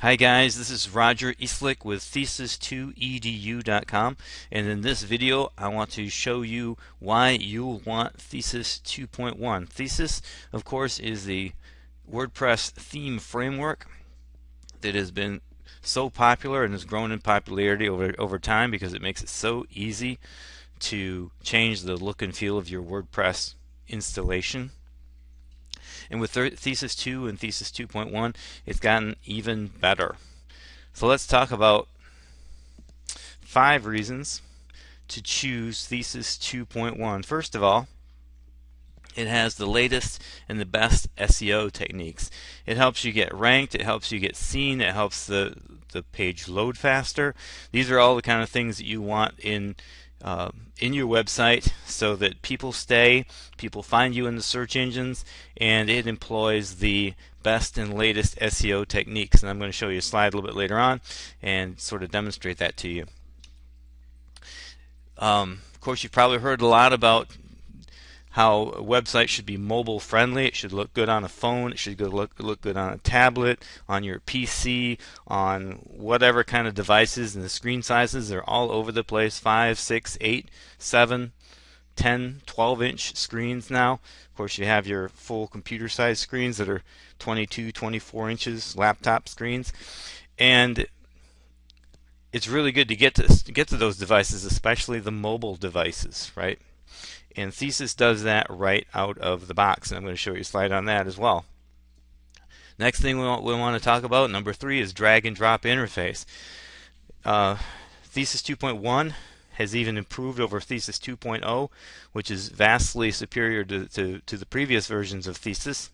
Hi guys, this is Roger Eastlick with Thesis2edu.com, and in this video I want to show you why you'll want Thesis 2.1. Thesis, of course, is the WordPress theme framework that has been so popular and has grown in popularity over time because it makes it so easy to change the look and feel of your WordPress installation. And with Thesis 2 and Thesis 2.1, it's gotten even better. So let's talk about 5 reasons to choose Thesis 2.1. First of all, it has the latest and the best SEO techniques. It helps you get ranked, it helps you get seen, it helps the page load faster. These are all the kind of things that you want in your website so that people stay, people find you in the search engines, and it employs the best and latest SEO techniques. And I'm going to show you a slide a little bit later on and sort of demonstrate that to you. Of course, you've probably heard a lot about how a website should be mobile friendly. It should look good on a phone, it should look good on a tablet, on your PC, on whatever kind of devices, and the screen sizes are all over the place. 5, 6, 8, 7, 10, 12-inch screens now. Of course, you have your full computer size screens that are 22, 24 inches, laptop screens. And it's really good to get to those devices, especially the mobile devices, right? And Thesis does that right out of the box, and I'm going to show you a slide on that as well. Next thing we want to talk about, number 3, is drag and drop interface. Thesis 2.1 has even improved over Thesis 2.0, which is vastly superior to the previous versions of Thesis,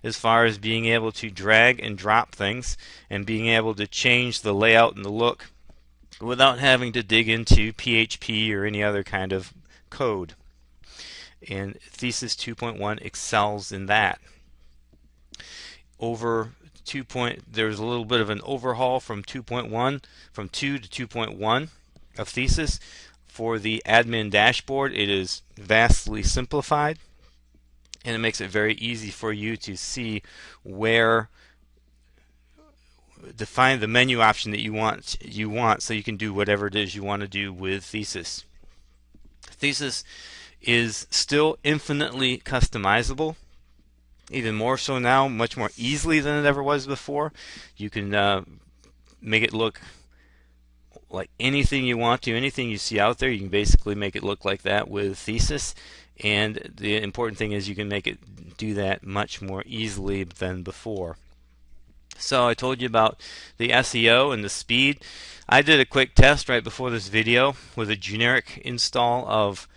as far as being able to drag and drop things and being able to change the layout and the look without having to dig into PHP or any other kind of code. And Thesis 2.1 excels in that. There's a little bit of an overhaul from 2.1, from 2 to 2.1 of Thesis. For the admin dashboard, it is vastly simplified, and it makes it very easy for you to see where define the menu option that you want so you can do whatever it is you want to do with Thesis. Thesis is still infinitely customizable, even more so now, much more easily than it ever was before. You can make it look like anything you want to, anything you see out there, you can basically make it look like that with Thesis. And the important thing is you can make it do that much more easily than before. So I told you about the SEO and the speed. I did a quick test right before this video with a generic install of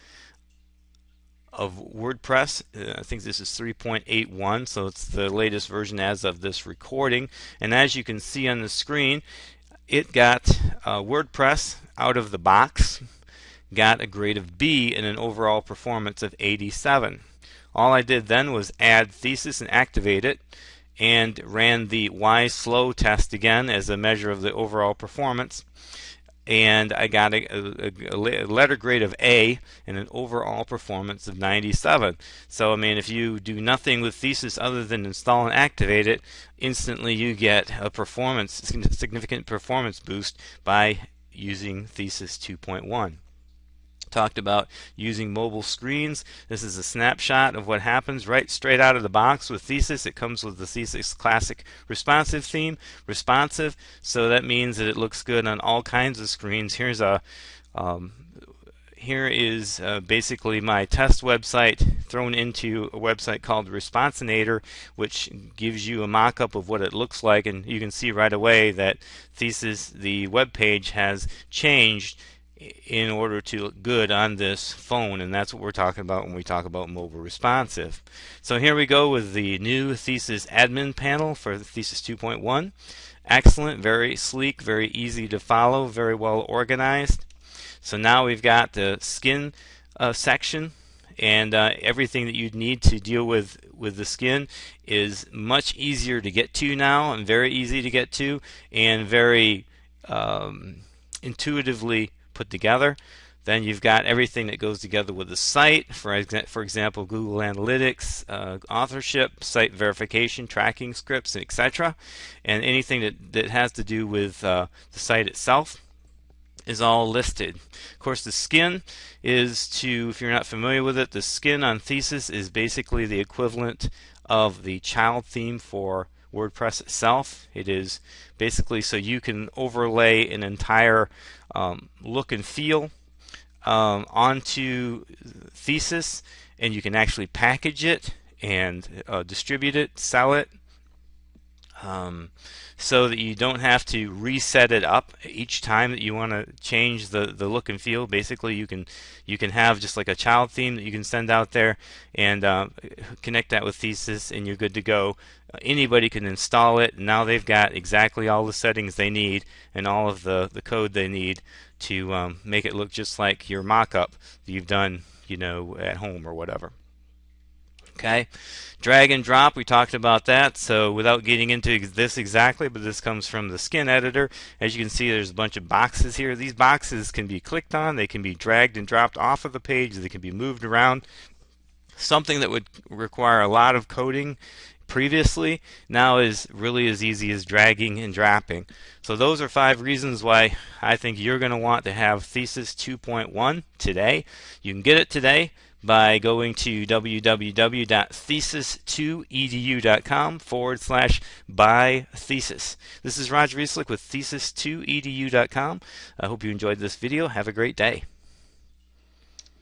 WordPress. I think this is 3.81, so it's the latest version as of this recording. And as you can see on the screen, it got WordPress out of the box, got a grade of B and an overall performance of 87. All I did then was add Thesis and activate it, and ran the Y slow test again as a measure of the overall performance. And I got a letter grade of A and an overall performance of 97. So I mean, if you do nothing with Thesis other than install and activate it, instantly you get a significant performance boost by using Thesis 2.1. Talked about using mobile screens. This is a snapshot of what happens right straight out of the box with Thesis. It comes with the Thesis Classic responsive theme, responsive, so that means that it looks good on all kinds of screens. Here is basically my test website thrown into a website called Responsinator, which gives you a mock-up of what it looks like, and you can see right away that Thesis, the web page, has changed in order to look good on this phone, and that's what we're talking about when we talk about mobile responsive. So here we go with the new Thesis admin panel for Thesis 2.1. Excellent, very sleek, very easy to follow, very well organized. So now we've got the skin section, and everything that you'd need to deal with the skin is much easier to get to now, and very easy to get to, and very intuitively put together. Then you've got everything that goes together with the site, for example, Google Analytics, authorship, site verification, tracking scripts, etc. And anything that has to do with the site itself is all listed. Of course, the skin is if you're not familiar with it, the skin on Thesis is basically the equivalent of the child theme for WordPress itself. It is basically so you can overlay an entire look and feel onto Thesis, and you can actually package it and distribute it, sell it, so that you don't have to reset it up each time that you want to change the look and feel. Basically, you can have just like a child theme that you can send out there and connect that with Thesis, and you're good to go. Anybody can install it. Now they've got exactly all the settings they need and all of the code they need to make it look just like your mock-up that you've done, at home or whatever. Okay, drag and drop, we talked about that. So without getting into this exactly, but this comes from the skin editor. As you can see, there's a bunch of boxes here. These boxes can be clicked on, they can be dragged and dropped off of the page, they can be moved around. Something that would require a lot of coding previously now is really as easy as dragging and dropping. So those are 5 reasons why I think you're going to want to have Thesis 2.1 today. You can get it today by going to www.thesis2edu.com/buy Thesis. This is Roger Eastlick with Thesis2edu.com. I hope you enjoyed this video. Have a great day.